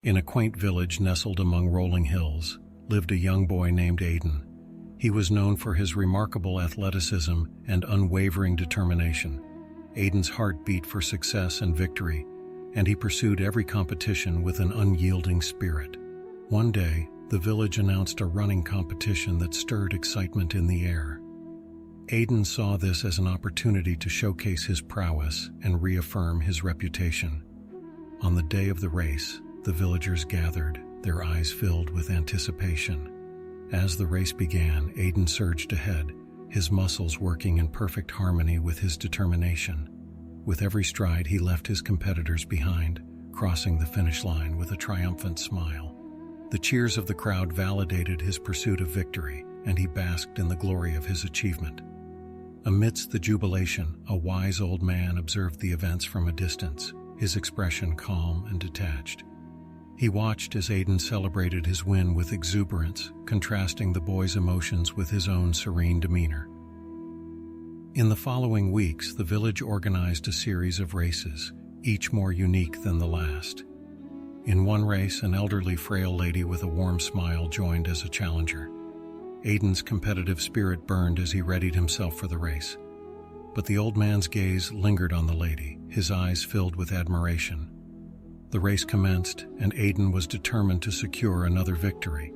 In a quaint village nestled among rolling hills, lived a young boy named Aiden. He was known for his remarkable athleticism and unwavering determination. Aiden's heart beat for success and victory, and he pursued every competition with an unyielding spirit. One day, the village announced a running competition that stirred excitement in the air. Aiden saw this as an opportunity to showcase his prowess and reaffirm his reputation. On the day of the race, the villagers gathered, their eyes filled with anticipation. As the race began, Aiden surged ahead, his muscles working in perfect harmony with his determination. With every stride, he left his competitors behind, crossing the finish line with a triumphant smile. The cheers of the crowd validated his pursuit of victory, and he basked in the glory of his achievement. Amidst the jubilation, a wise old man observed the events from a distance, his expression calm and detached. He watched as Aiden celebrated his win with exuberance, contrasting the boy's emotions with his own serene demeanor. In the following weeks, the village organized a series of races, each more unique than the last. In one race, an elderly frail lady with a warm smile joined as a challenger. Aiden's competitive spirit burned as he readied himself for the race. But the old man's gaze lingered on the lady, his eyes filled with admiration. The race commenced, and Aiden was determined to secure another victory.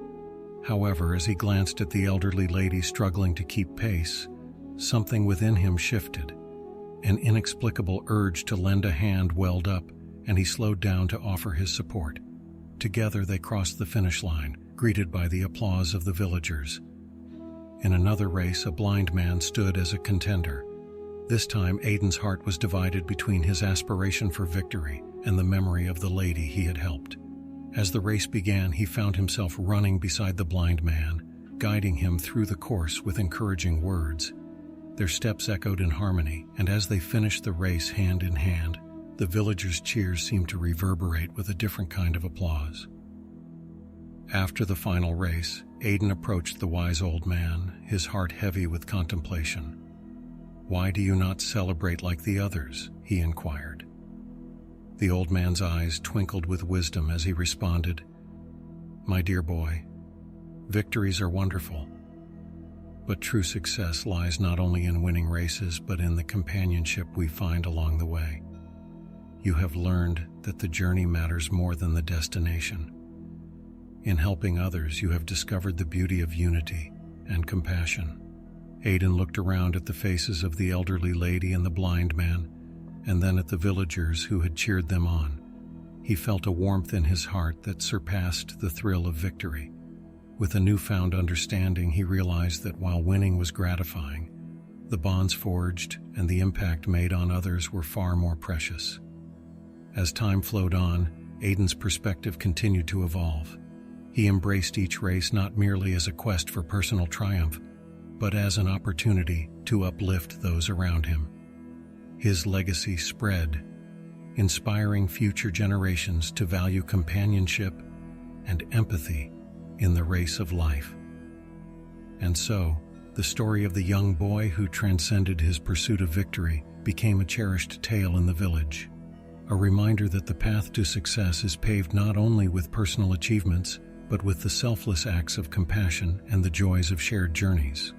However, as he glanced at the elderly lady struggling to keep pace, something within him shifted. An inexplicable urge to lend a hand welled up, and he slowed down to offer his support. Together they crossed the finish line, greeted by the applause of the villagers. In another race, a blind man stood as a contender. This time, Aiden's heart was divided between his aspiration for victory and the memory of the lady he had helped. As the race began, he found himself running beside the blind man, guiding him through the course with encouraging words. Their steps echoed in harmony, and as they finished the race hand in hand, the villagers' cheers seemed to reverberate with a different kind of applause. After the final race, Aiden approached the wise old man, his heart heavy with contemplation. "Why do you not celebrate like the others?" he inquired. The old man's eyes twinkled with wisdom as he responded, "My dear boy, victories are wonderful, but true success lies not only in winning races but in the companionship we find along the way. You have learned that the journey matters more than the destination. In helping others, you have discovered the beauty of unity and compassion." Aiden looked around at the faces of the elderly lady and the blind man, and then at the villagers who had cheered them on. He felt a warmth in his heart that surpassed the thrill of victory. With a newfound understanding, he realized that while winning was gratifying, the bonds forged and the impact made on others were far more precious. As time flowed on, Aiden's perspective continued to evolve. He embraced each race not merely as a quest for personal triumph, but as an opportunity to uplift those around him. His legacy spread, inspiring future generations to value companionship and empathy in the race of life. And so, the story of the young boy who transcended his pursuit of victory became a cherished tale in the village, a reminder that the path to success is paved not only with personal achievements, but with the selfless acts of compassion and the joys of shared journeys.